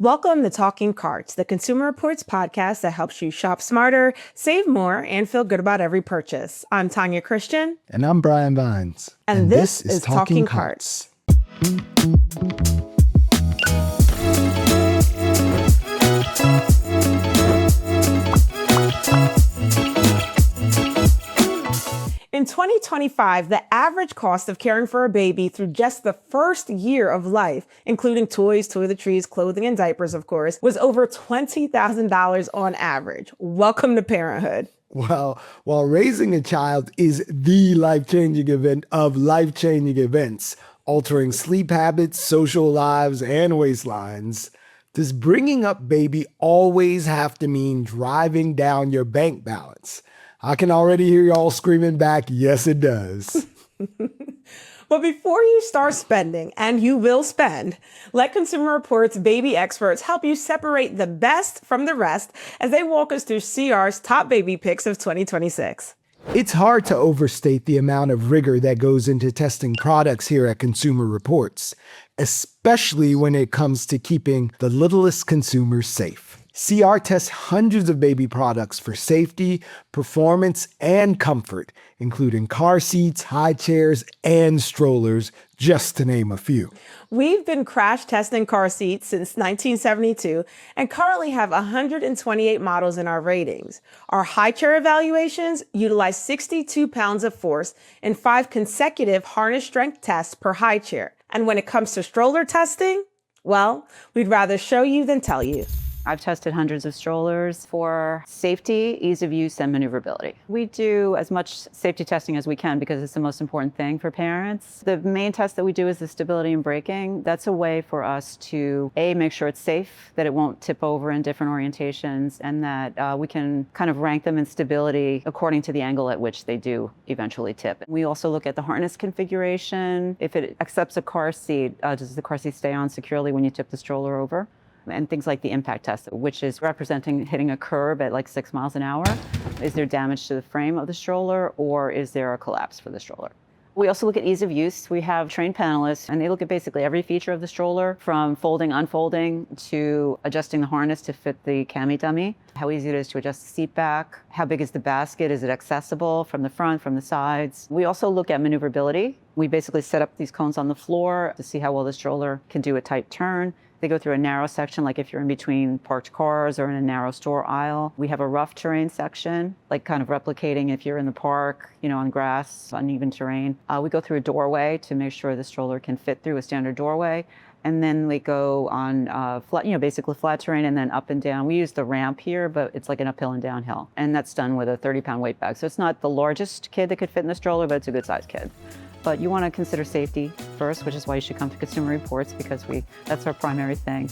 Welcome to Talking Carts, the Consumer Reports podcast that helps you shop smarter, save more, and feel good about every purchase. I'm Tanya Christian. And I'm Brian Vines. And this is Talking Carts. In 2025, the average cost of caring for a baby through just the first year of life, including toys, toiletries, clothing, and diapers, of course, was over $20,000 on average. Welcome to parenthood. Well, while raising a child is the life-changing event of life-changing events, altering sleep habits, social lives, and waistlines, does bringing up baby always have to mean driving down your bank balance? I can already hear y'all screaming back, yes, it does. But before you start spending, and you will spend, let Consumer Reports baby experts help you separate the best from the rest as they walk us through CR's top baby picks of 2026. It's hard to overstate the amount of rigor that goes into testing products here at Consumer Reports, especially when it comes to keeping the littlest consumers safe. CR tests hundreds of baby products for safety, performance, and comfort, including car seats, high chairs, and strollers, just to name a few. We've been crash testing car seats since 1972 and currently have 128 models in our ratings. Our high chair evaluations utilize 62 pounds of force in 5 consecutive harness strength tests per high chair. And when it comes to stroller testing, well, we'd rather show you than tell you. I've tested hundreds of strollers for safety, ease of use, and maneuverability. We do as much safety testing as we can because it's the most important thing for parents. The main test that we do is the stability and braking. That's a way for us to, A, make sure it's safe, that it won't tip over in different orientations, and that we can kind of rank them in stability according to the angle at which they do eventually tip. We also look at the harness configuration. If it accepts a car seat, does the car seat stay on securely when you tip the stroller over? And things like the impact test, which is representing hitting a curb at like 6 miles an hour. Is there damage to the frame of the stroller, or is there a collapse for the stroller? We also look at ease of use. We have trained panelists, and they look at basically every feature of the stroller, from folding, unfolding, to adjusting the harness to fit the cami dummy, how easy it is to adjust the seat back, how big is the basket, is it accessible from the front, from the sides. We also look at maneuverability. We basically set up these cones on the floor to see how well the stroller can do a tight turn. They go through a narrow section, like if you're in between parked cars or in a narrow store aisle. We have a rough terrain section, like kind of replicating if you're in the park, on grass, uneven terrain. We go through a doorway to make sure the stroller can fit through a standard doorway. And then we go on flat, basically flat terrain, and then up and down. We use the ramp here, but it's like an uphill and downhill. And that's done with a 30-pound weight bag. So it's not the largest kid that could fit in the stroller, but it's a good sized kid. But you want to consider safety first, which is why you should come to Consumer Reports, because that's our primary thing.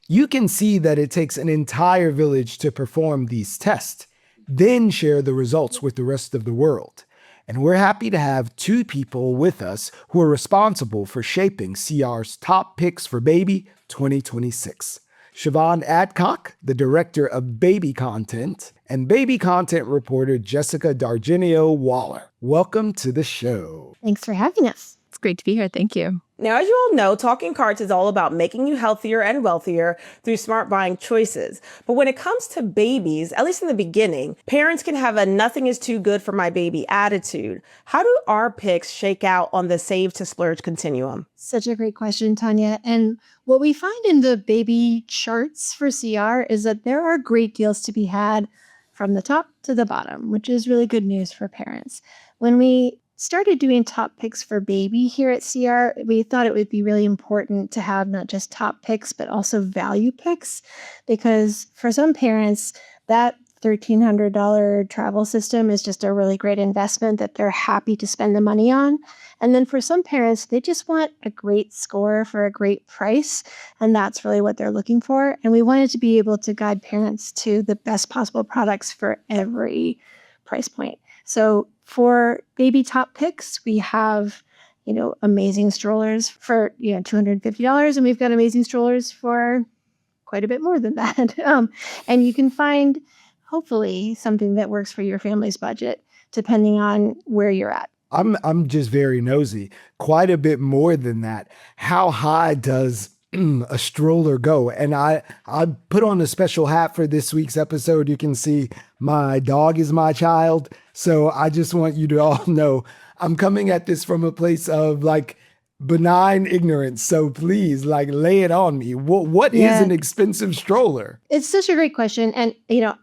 You can see that it takes an entire village to perform these tests, then share the results with the rest of the world. And we're happy to have 2 people with us who are responsible for shaping CR's top picks for Baby 2026. Siobhan Adcock, the director of baby content, and baby content reporter Jessica Dargenio Waller. Welcome to the show. Thanks for having us. It's great to be here. Thank you. Now, as you all know, Talking Carts is all about making you healthier and wealthier through smart buying choices. But when it comes to babies, at least in the beginning, parents can have a nothing is too good for my baby attitude. How do our picks shake out on the save to splurge continuum? Such a great question, Tanya. And what we find in the baby charts for CR is that there are great deals to be had from the top to the bottom, which is really good news for parents. When we started doing top picks for baby here at CR, we thought it would be really important to have not just top picks, but also value picks, because for some parents, that $1,300 travel system is just a really great investment that they're happy to spend the money on. And then for some parents, they just want a great score for a great price, and that's really what they're looking for. And we wanted to be able to guide parents to the best possible products for every price point. So for baby top picks, we have, amazing strollers for, $250, and we've got amazing strollers for quite a bit more than that. And you can find, hopefully, something that works for your family's budget, depending on where you're at. I'm just very nosy. Quite a bit more than that. How high does a stroller go? And I put on a special hat for this week's episode. You can see my dog is my child. So I just want you to all know I'm coming at this from a place of like benign ignorance. So please, like, lay it on me. What is Yeah. an expensive stroller? It's such a great question. And,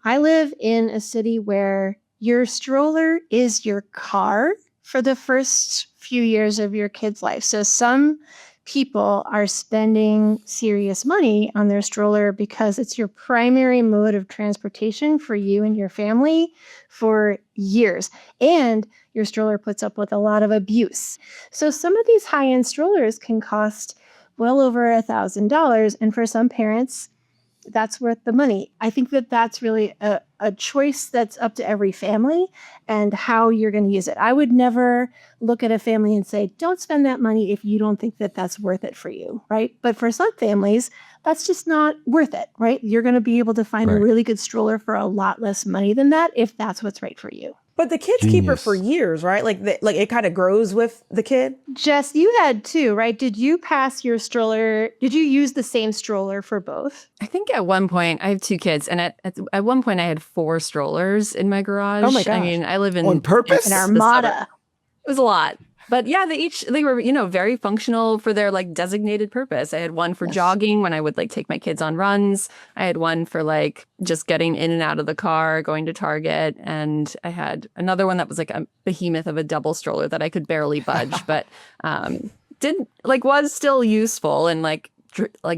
I live in a city where your stroller is your car for the first few years of your kid's life. So some people are spending serious money on their stroller because it's your primary mode of transportation for you and your family for years. And your stroller puts up with a lot of abuse. So some of these high-end strollers can cost well over $1,000. And for some parents, that's worth the money. I think that that's really a choice that's up to every family and how you're going to use it. I would never look at a family and say, don't spend that money if you don't think that that's worth it for you, right? But for some families, that's just not worth it, right? You're going to be able to find a Right. really good stroller for a lot less money than that if that's what's right for you. But the kids keep her Genius. for years, right? Like it kind of grows with the kid. Jess, you had two, right? Did you pass your stroller? Did you use the same stroller for both? I think at one point, I have two kids, and at one point I had 4 strollers in my garage. Oh my I gosh. mean, I live in On purpose? An the armada. suburb. It was a lot. But yeah, they were, very functional for their like designated purpose. I had one for Yes. jogging when I would like take my kids on runs. I had one for like just getting in and out of the car, going to Target. And I had another one that was like a behemoth of a double stroller that I could barely budge, but didn't like was still useful in like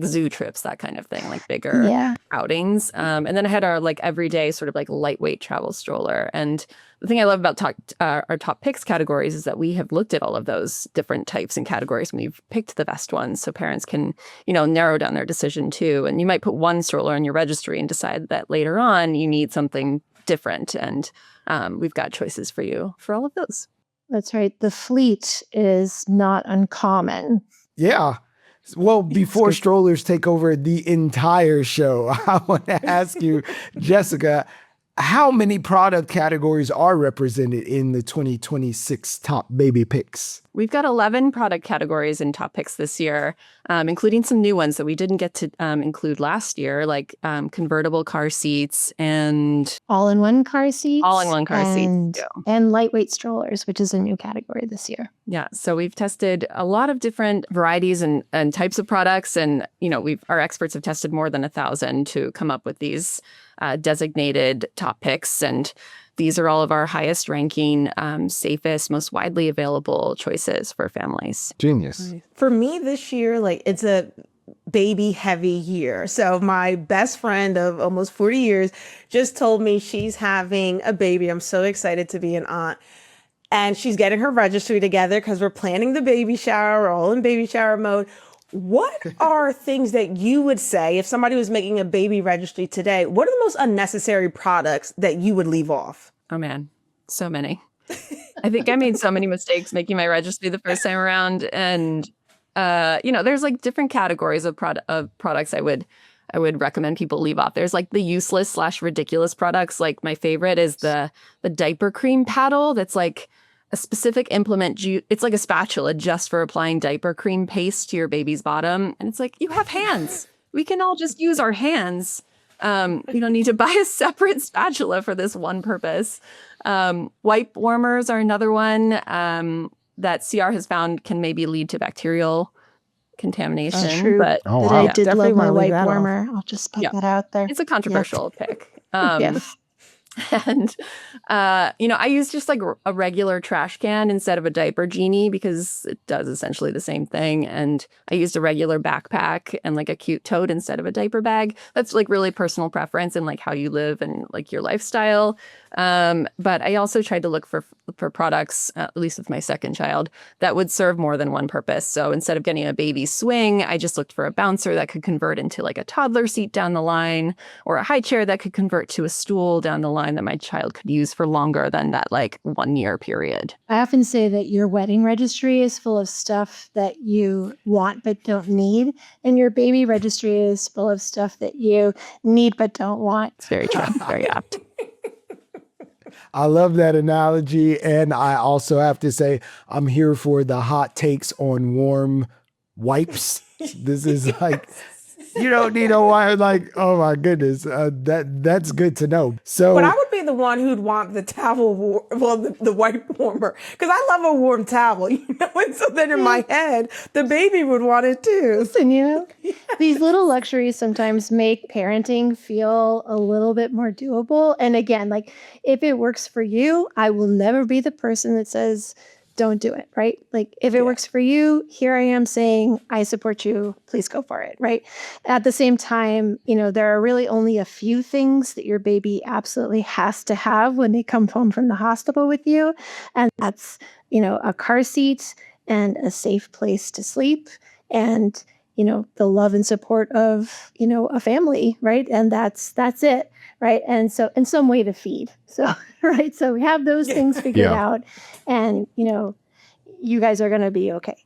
zoo trips, that kind of thing, like bigger Yeah. outings. And then I had our like everyday sort of like lightweight travel stroller. And the thing I love about our top picks categories is that we have looked at all of those different types and categories and we've picked the best ones so parents can, narrow down their decision too. And you might put one stroller in your registry and decide that later on you need something different. And we've got choices for you for all of those. That's right. The fleet is not uncommon. Yeah. Well, before strollers take over the entire show, I want to ask you, Jessica, how many product categories are represented in the 2026 top baby picks? We've got 11 product categories in top picks this year, including some new ones that we didn't get to include last year, like convertible car seats and All-in-one car seats. All-in-one car seats, and, too. and lightweight strollers, which is a new category this year. yeah. So we've tested a lot of different varieties and types of products. And, our experts have tested more than 1,000 to come up with these designated top picks. And these are all of our highest ranking, safest, most widely available choices for families. Genius. For me this year, like it's a baby heavy year. So my best friend of almost 40 years just told me she's having a baby. I'm so excited to be an aunt. And she's getting her registry together because we're planning the baby shower. We're all in baby shower mode. What are things that you would say if somebody was making a baby registry today? What are the most unnecessary products that you would leave off? Oh, man. So many. I think I made so many mistakes making my registry the first time around. And, there's like different categories of products I would recommend people leave off. There's like the useless / ridiculous products. Like my favorite is the diaper cream paddle. That's like a specific implement. It's like a spatula just for applying diaper cream paste to your baby's bottom. And it's like, you have hands. We can all just use our hands. You don't need to buy a separate spatula for this one purpose. Wipe warmers are another one that CR has found can maybe lead to bacterial contamination. True. But Oh, But wow. I did Definitely love my wanna leave wipe that off. warmer. I'll just put Yeah. that out there. it's a controversial pick. Yeah. And, I use just like a regular trash can instead of a diaper genie because it does essentially the same thing. And I used a regular backpack and like a cute tote instead of a diaper bag. That's like really personal preference and like how you live and like your lifestyle. But I also tried to look for products, at least with my second child, that would serve more than one purpose. So instead of getting a baby swing, I just looked for a bouncer that could convert into like a toddler seat down the line or a high chair that could convert to a stool down the line that my child could use for longer than that like 1 year period. I often say that your wedding registry is full of stuff that you want but don't need, and your baby registry is full of stuff that you need but don't want. It's very true, very apt. I love that analogy. And I also have to say, I'm here for the hot takes on warm wipes. This is like, you don't need a wipe. Like, oh my goodness, that's good to know. So, But I would be the one who'd want the towel, the wipe warmer, because I love a warm towel, And so then in my head, the baby would want it too. Listen, these little luxuries sometimes make parenting feel a little bit more doable. And again, like if it works for you, I will never be the person that says, don't do it, right? Like if it works for you, here I am saying, I support you, please go for it, right? At the same time, there are really only a few things that your baby absolutely has to have when they come home from the hospital with you. And that's, a car seat and a safe place to sleep and, the love and support of, a family, right? And that's it, right? And so, in some way to feed. So, right. So we have those things figured out and, you guys are going to be okay.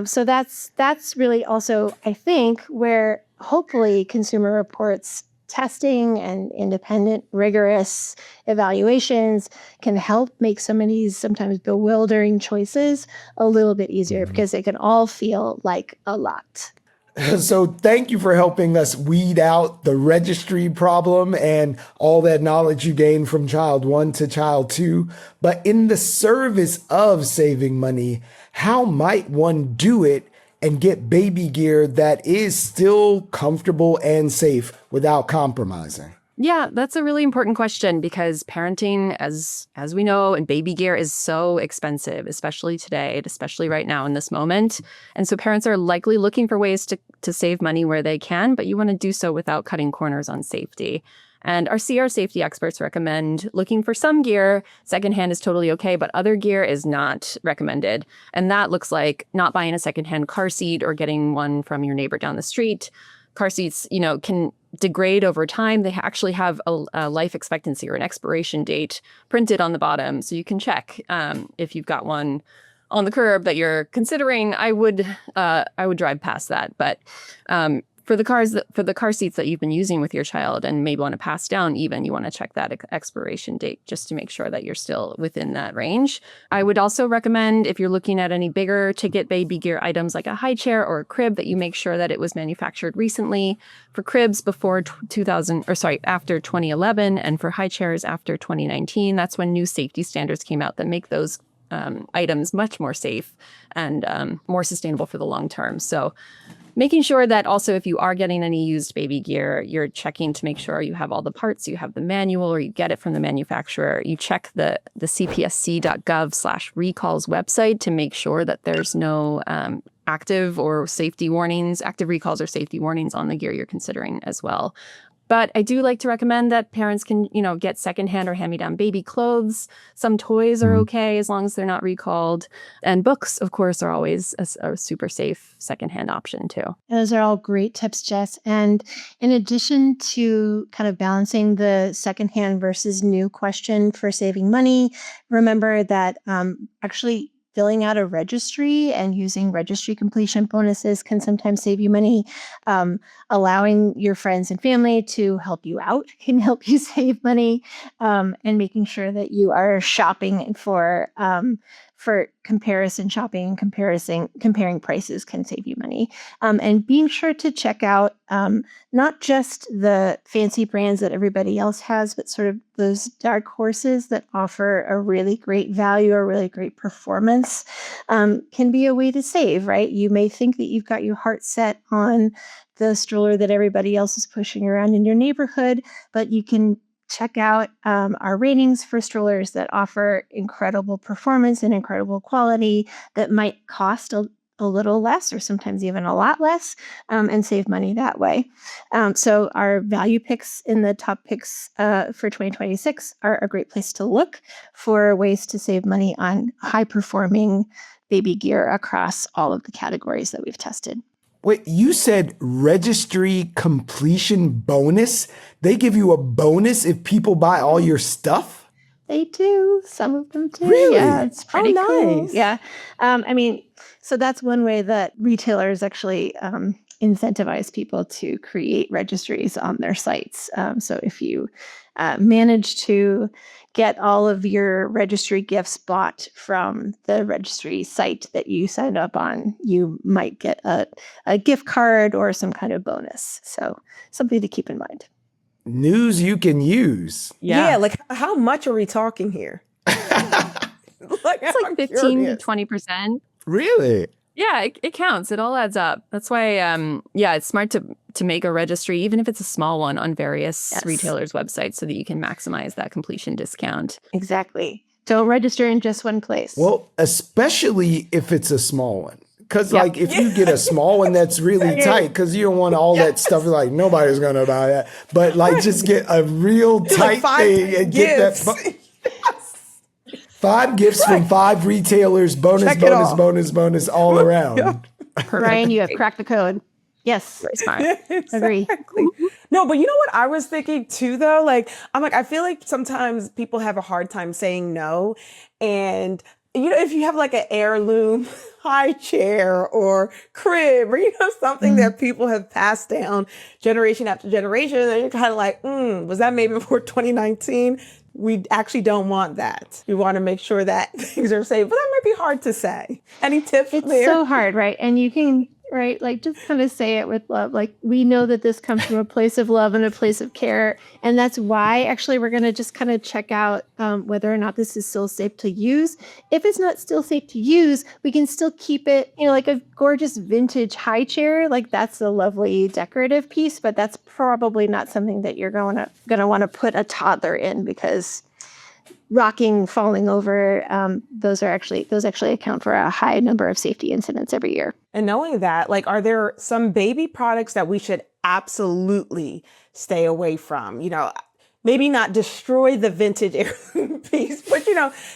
So that's really also, I think, where hopefully Consumer Reports testing and independent, rigorous evaluations can help make some of these sometimes bewildering choices a little bit easier because they can all feel like a lot. So thank you for helping us weed out the registry problem and all that knowledge you gained from child 1 to child 2. But in the service of saving money, how might one do it and get baby gear that is still comfortable and safe without compromising? Yeah, that's a really important question because parenting, as we know, and baby gear is so expensive, especially today, especially right now in this moment. And so parents are likely looking for ways to save money where they can, but you want to do so without cutting corners on safety. And our CR safety experts recommend looking for some gear. Secondhand is totally okay, but other gear is not recommended. And that looks like not buying a secondhand car seat or getting one from your neighbor down the street. Car seats, can degrade over time. They actually have a life expectancy or an expiration date printed on the bottom. So you can check if you've got one on the curb that you're considering. I would drive past that. But for the car seats that you've been using with your child and maybe want to pass down even, you want to check that expiration date just to make sure that you're still within that range. I would also recommend if you're looking at any bigger ticket baby gear items like a high chair or a crib that you make sure that it was manufactured recently. For cribs after 2011 and for high chairs after 2019, that's when new safety standards came out that make those items much more safe and more sustainable for the long term. So making sure that also if you are getting any used baby gear, you're checking to make sure you have all the parts, you have the manual, or you get it from the manufacturer. You check the cpsc.gov/recalls website to make sure that there's no active recalls or safety warnings on the gear you're considering as well. But I do like to recommend that parents can, get secondhand or hand-me-down baby clothes. Some toys are okay as long as they're not recalled. And books, of course, are always a super safe secondhand option too. Those are all great tips, Jess. And in addition to kind of balancing the secondhand versus new question for saving money, remember that actually filling out a registry and using registry completion bonuses can sometimes save you money. Allowing your friends and family to help you out can help you save money. And making sure that you are shopping for comparison shopping, comparing prices can save you money. And being sure to check out not just the fancy brands that everybody else has, but sort of those dark horses that offer a really great value or really great performance can be a way to save, right? You may think that you've got your heart set on the stroller that everybody else is pushing around in your neighborhood, but you can check out our ratings for strollers that offer incredible performance and incredible quality that might cost a little less or sometimes even a lot less and save money that way. So our value picks in the top picks for 2026 are a great place to look for ways to save money on high-performing baby gear across all of the categories that we've tested. Wait, you said registry completion bonus? They give you a bonus if people buy all your stuff? They do. Some of them do. Really? Yeah, it's pretty cool. Nice. Yeah. So that's one way that retailers actually incentivize people to create registries on their sites. So if you manage to get all of your registry gifts bought from the registry site that you signed up on, you might get a gift card or some kind of bonus. So something to keep in mind. News you can use. Yeah, like how much are we talking here? Like, It's like 15 to 20%. Really? Yeah, it counts. It all adds up. That's why, it's smart to make a registry, even if it's a small one, on various retailers' websites so that you can maximize that completion discount. Exactly. Don't register in just one place. Well, especially if it's a small one. Because, like, if you get a small one that's really tight, because you don't want all that stuff, like, nobody's going to buy that. But, like, just get a real tight thing and get that. 5 gifts from 5 retailers, bonus all around. Ryan, you have cracked the code. Yes. Very smart. Agree. Exactly. No, but you know what I was thinking too, though? Like, I feel like sometimes people have a hard time saying no. And, if you have like an heirloom high chair or crib or, something that people have passed down generation after generation, and you're kind of like, was that made before 2019? We actually don't want that. We want to make sure that things are safe, but that might be hard to say. Any tips there? It's so hard, right? And you can, right, like just kind of say it with love. Like we know that this comes from a place of love and a place of care. And that's why actually we're going to just kind of check out whether or not this is still safe to use. If it's not still safe to use, we can still keep it, like a gorgeous vintage high chair. Like that's a lovely decorative piece, but that's probably not something that you're going to want to put a toddler in because rocking, falling over, those actually account for a high number of safety incidents every year. And knowing that, like, are there some baby products that we should absolutely stay away from? Maybe not destroy the vintage heirloom piece, but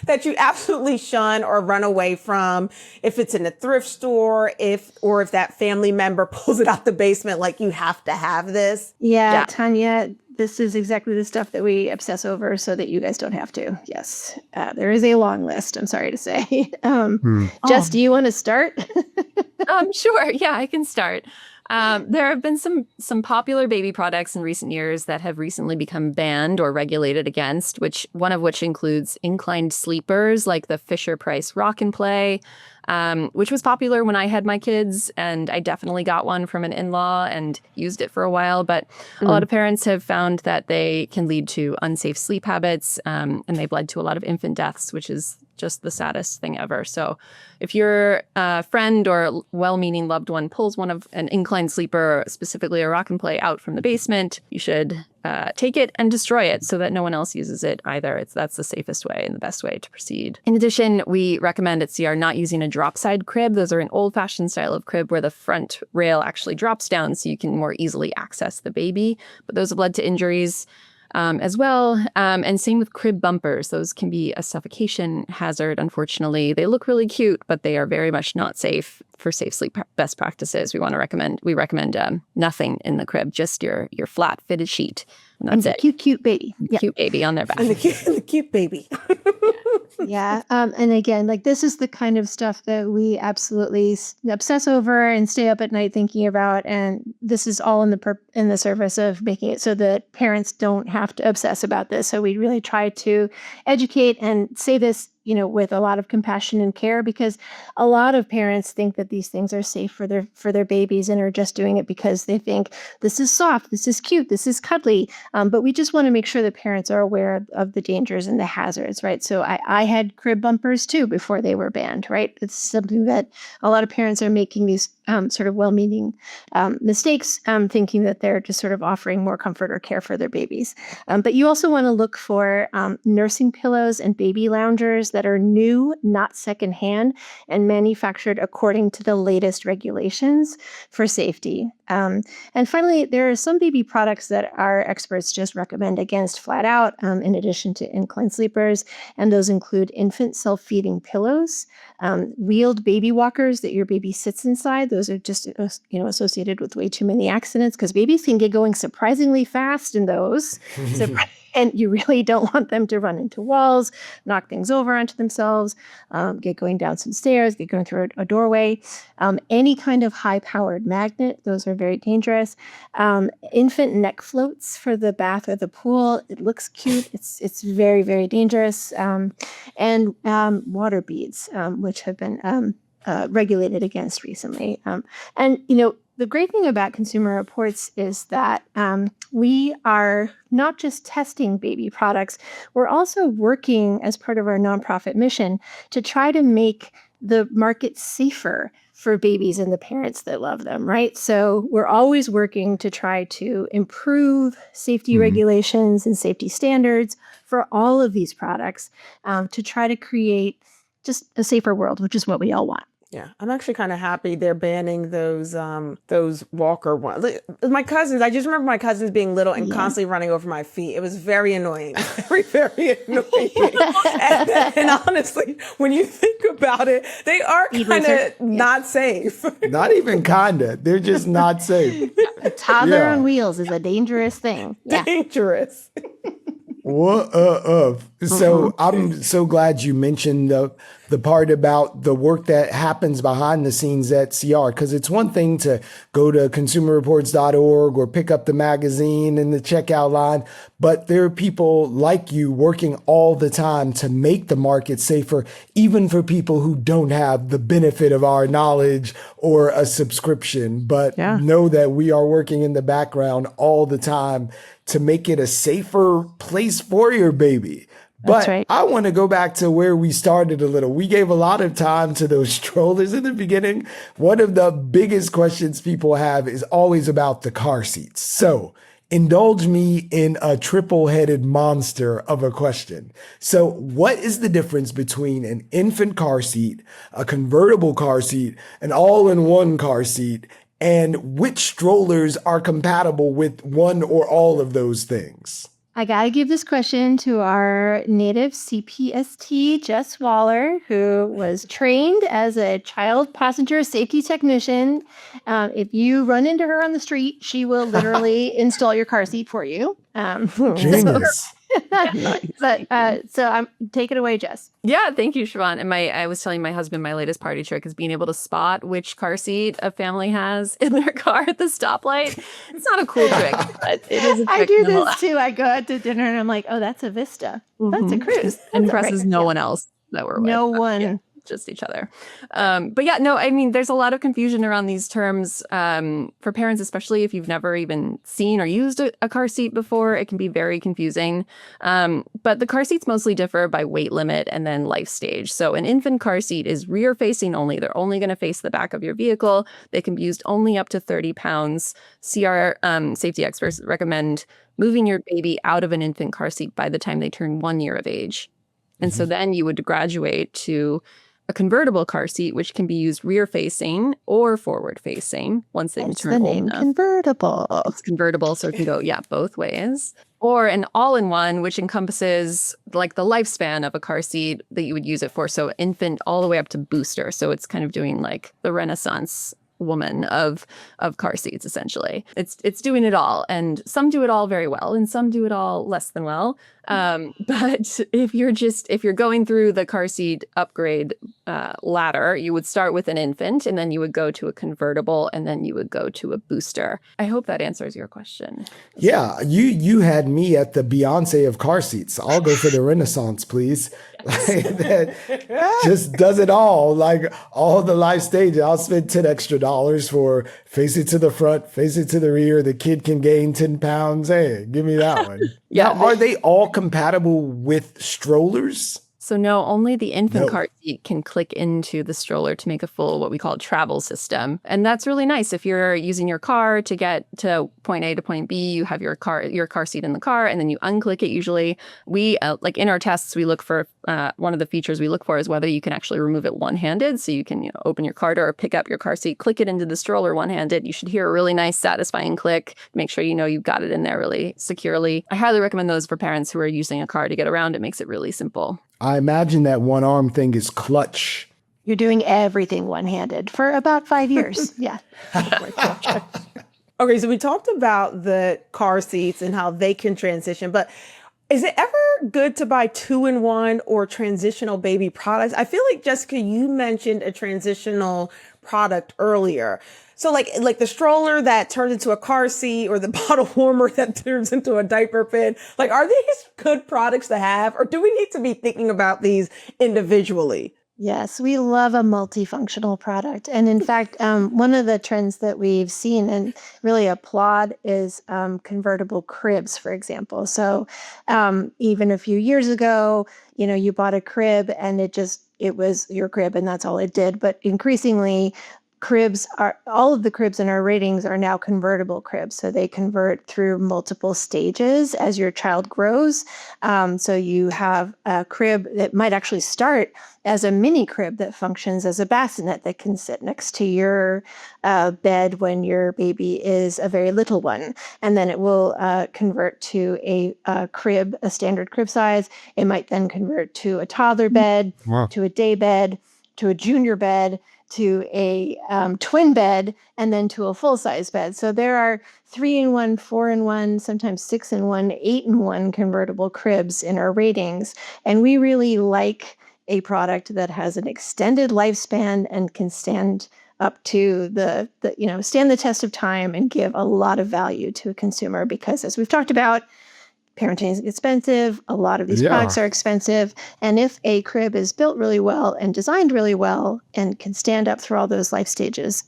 that you absolutely shun or run away from. If it's in a thrift store, if that family member pulls it out the basement, like you have to have this. Yeah. Tanya, this is exactly the stuff that we obsess over so that you guys don't have to. Yes. There is a long list, I'm sorry to say. Jess, do you want to start? Sure. Yeah, I can start. There have been some popular baby products in recent years that have recently become banned or regulated against, one of which includes inclined sleepers like the Fisher-Price Rock and Play, which was popular when I had my kids, and I definitely got one from an in-law and used it for a while. But a lot of parents have found that they can lead to unsafe sleep habits, and they've led to a lot of infant deaths, which is just the saddest thing ever. So if your friend or well-meaning loved one pulls one of an inclined sleeper, specifically a Rock and Play, out from the basement, you should take it and destroy it so that no one else uses it either. That's the safest way and the best way to proceed. In addition, we recommend at CR not using a drop side crib. Those are an old-fashioned style of crib where the front rail actually drops down so you can more easily access the baby. But those have led to injuries as well. And same with crib bumpers. Those can be a suffocation hazard, unfortunately. They look really cute, but they are very much not safe for safe sleep best practices. We recommend nothing in the crib, just your flat fitted sheet. And that's it. Cute baby. Cute baby on their back. And the cute baby. Yeah. And again, like this is the kind of stuff that we absolutely obsess over and stay up at night thinking about. And this is all in the service of making it so that parents don't have to obsess about this. So we really try to educate and say this, with a lot of compassion and care, because a lot of parents think that these things are safe for their babies and are just doing it because they think this is soft, this is cute, this is cuddly. But we just want to make sure that parents are aware of the dangers and the hazards, right? So I had crib bumpers too before they were banned, right? It's something that a lot of parents are making these sort of well-meaning mistakes, thinking that they're just sort of offering more comfort or care for their babies. But you also want to look for nursing pillows and baby loungers that are new, not secondhand, and manufactured according to the latest regulations for safety. And finally, there are some baby products that our experts just recommend against flat out, in addition to inclined sleepers, and those include infant self-feeding pillows, wheeled baby walkers that your baby sits inside. Those are just associated with way too many accidents because babies can get going surprisingly fast in those. And you really don't want them to run into walls, knock things over onto themselves, get going down some stairs, get going through a doorway. Any kind of high-powered magnet, those are very dangerous. Infant neck floats for the bath or the pool. It looks cute. It's very, very dangerous. And water beads, which have been regulated against recently. And, the great thing about Consumer Reports is that we are not just testing baby products, we're also working as part of our nonprofit mission to try to make the market safer for babies and the parents that love them, right? So we're always working to try to improve safety regulations and safety standards for all of these products to try to create just a safer world, which is what we all want. Yeah, I'm actually kind of happy they're banning those walker ones. My cousins, I just remember my cousins being little and constantly running over my feet. It was very annoying, very, very annoying. and honestly, when you think about it, they are kind of not safe. Not even kinda. They're just not safe. A toddler on wheels is a dangerous thing. Yeah. Dangerous. What So I'm so glad you mentioned the part about the work that happens behind the scenes at CR, because it's one thing to go to consumerreports.org or pick up the magazine in the checkout line, but there are people like you working all the time to make the market safer, even for people who don't have the benefit of our knowledge or a subscription, but know that we are working in the background all the time to make it a safer place for your baby. But right. I want to go back to where we started a little. We gave a lot of time to those strollers in the beginning. One of the biggest questions people have is always about the car seats. So indulge me in a triple-headed monster of a question. So what is the difference between an infant car seat, a convertible car seat, an all-in-one car seat, and which strollers are compatible with one or all of those things? I got to give this question to our native CPST, Jess Waller, who was trained as a child passenger safety technician. If you run into her on the street, she will literally install your car seat for you. Genius. So take it away, Jess. Yeah, thank you, Siobhan. And I was telling my husband my latest party trick is being able to spot which car seat a family has in their car at the stoplight. It's not a cool trick, but it is a trick. I do this too. I go out to dinner and I'm like, oh, that's a Vista. That's a Cruise. And impresses no one else that we're with. No one. Yeah, just each other. But yeah, no, I mean, there's a lot of confusion around these terms for parents, especially if you've never even seen or used a car seat before. It can be very confusing. But the car seats mostly differ by weight limit and then life stage. So an infant car seat is rear facing only. They're only going to face the back of your vehicle. They can be used only up to 30 pounds. CR safety experts recommend moving your baby out of an infant car seat by the time they turn 1 year of age. And so then you would graduate to a convertible car seat, which can be used rear-facing or forward-facing once they turn old enough. Convertible. It's convertible, so it can go, both ways. Or an all-in-one, which encompasses like the lifespan of a car seat that you would use it for. So infant all the way up to booster. So it's kind of doing like the Renaissance woman of car seats, essentially. It's doing it all. And some do it all very well, and some do it all less than well. But if you're going through the car seat upgrade ladder, you would start with an infant, and then you would go to a convertible, and then you would go to a booster. I hope that answers your question. Yeah, you had me at the Beyonce of car seats. I'll go for the Renaissance, please. That just does it all, like all the life stages. I'll spend $10 extra for face it to the front, face it to the rear. The kid can gain 10 pounds. Hey, give me that one. Now, are they all compatible with strollers? So no, only the infant car seat can click into the stroller to make a full, what we call travel system. And that's really nice. If you're using your car to get to point A to point B, you have your car seat in the car, and then you unclick it. Usually we, like in our tests, we look for, one of the features we look for is whether you can actually remove it one-handed. So you can open your car door, pick up your car seat, click it into the stroller one-handed. You should hear a really nice, satisfying click. Make sure you've got it in there really securely. I highly recommend those for parents who are using a car to get around. It makes it really simple. I imagine that one arm thing is clutch. You're doing everything one-handed for about 5 years. Yeah. Okay, so we talked about the car seats and how they can transition, but Is it ever good to buy 2-in-1 or transitional baby products? I feel like, Jessica, you mentioned a transitional product earlier. So like the stroller that turns into a car seat or the bottle warmer that turns into a diaper pin. Like, are these good products to have, or do we need to be thinking about these individually? Yes, we love a multifunctional product. And in fact, one of the trends that we've seen and really applaud is convertible cribs, for example. So even a few years ago, you bought a crib and it was your crib and that's all it did. But increasingly, all of the cribs in our ratings are now convertible cribs. So they convert through multiple stages as your child grows. So you have a crib that might actually start as a mini crib that functions as a bassinet that can sit next to your bed when your baby is a very little one. And then it will convert to a crib, a standard crib size. It might then convert to a toddler bed, to a day bed, to a junior bed, to a twin bed, and then to a full-size bed. So there are 3-in-1, 4-in-1, sometimes 6-in-1, 8-in-1 convertible cribs in our ratings. And we really like a product that has an extended lifespan and can stand up to stand the test of time and give a lot of value to a consumer, because as we've talked about, parenting is expensive. A lot of these products are expensive. And if a crib is built really well and designed really well and can stand up through all those life stages,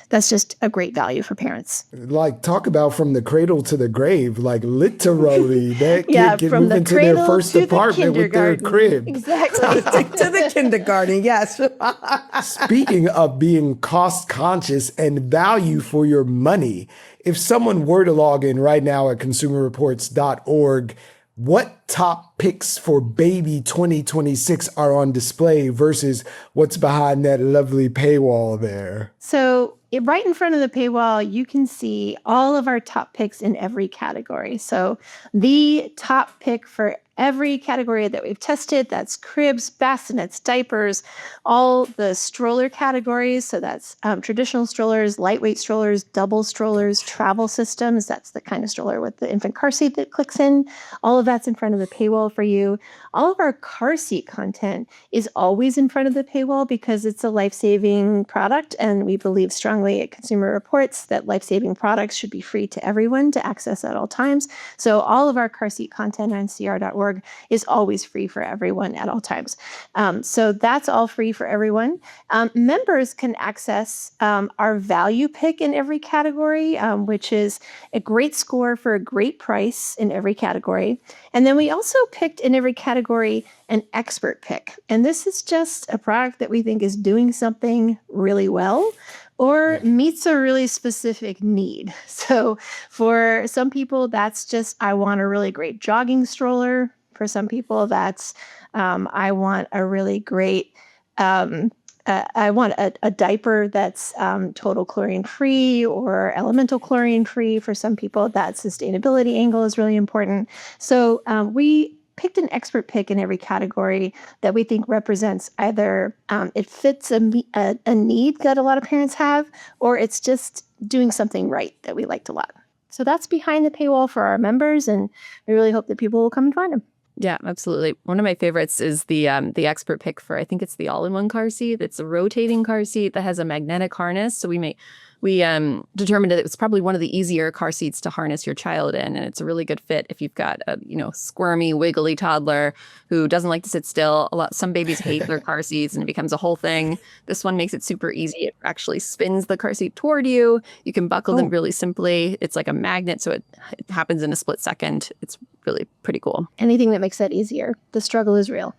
that's just a great value for parents. Like, talk about from the cradle to the grave, like literally that kid can from move the into their cradle first to the apartment with their kindergarten. crib. Exactly. To the kindergarten, yes. Speaking of being cost conscious and value for your money, if someone were to log in right now at consumerreports.org, what top picks for baby 2026 are on display versus what's behind that lovely paywall there? So right in front of the paywall, you can see all of our top picks in every category. So the top pick for every category that we've tested, that's cribs, bassinets, diapers, all the stroller categories. So that's traditional strollers, lightweight strollers, double strollers, travel systems. That's the kind of stroller with the infant car seat that clicks in. All of that's in front of the paywall for you. All of our car seat content is always in front of the paywall because it's a life-saving product. And we believe strongly at Consumer Reports that life-saving products should be free to everyone to access at all times. So all of our car seat content on cr.org is always free for everyone at all times. So that's all free for everyone. Members can access our value pick in every category, which is a great score for a great price in every category. And then we also picked in every category an expert pick. And this is just a product that we think is doing something really well or meets a really specific need. So for some people, that's just, I want a really great jogging stroller. For some people, that's, I want a really great, I want a diaper that's total chlorine free or elemental chlorine free. For some people, that sustainability angle is really important. So we picked an expert pick in every category that we think represents either it fits a need that a lot of parents have, or it's just doing something right that we liked a lot. So that's behind the paywall for our members, and we really hope that people will come and find them. Yeah, absolutely. One of my favorites is the expert pick for, I think it's the all-in-one car seat. It's a rotating car seat that has a magnetic harness. So we determined that it was probably one of the easier car seats to harness your child in, and it's a really good fit if you've got a squirmy, wiggly toddler who doesn't like to sit still. Some babies hate their car seats, and it becomes a whole thing. This one makes it super easy. It actually spins the car seat toward you. You can buckle them really simply. It's like a magnet, so it happens in a split second. It's really pretty cool. Anything that makes that easier. The struggle is real.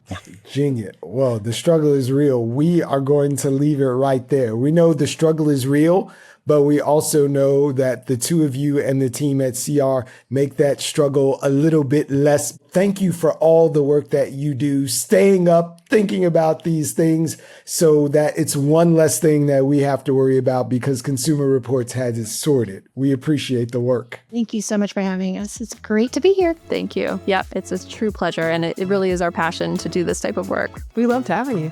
Genius. Well, the struggle is real. We are going to leave it right there. We know the struggle is real, but we also know that the two of you and the team at CR make that struggle a little bit less. Thank you for all the work that you do, staying up, thinking about these things so that it's one less thing that we have to worry about because Consumer Reports has it sorted. We appreciate the work. Thank you so much for having us. It's great to be here. Thank you. Yeah, it's a true pleasure, and it really is our passion to do this type of work. We loved having you.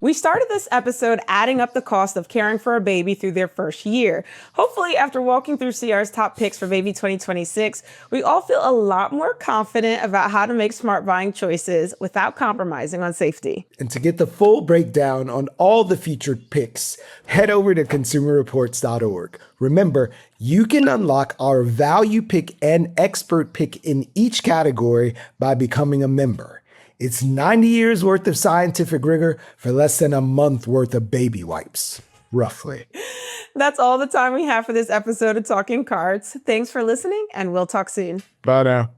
We We started this episode adding up the cost of caring for a baby through their first year. Hopefully, after walking through CR's top picks for baby 2026, we all feel a lot more confident about how to make smart buying choices without compromising on safety. And to get the full breakdown on all the featured picks, head over to consumerreports.org. Remember, you can unlock our value pick and expert pick in each category by becoming a member. It's 90 years worth of scientific rigor for less than a month worth of baby wipes, roughly. That's all the time we have for this episode of Talking Cards. Thanks for listening, and we'll talk soon. Bye now.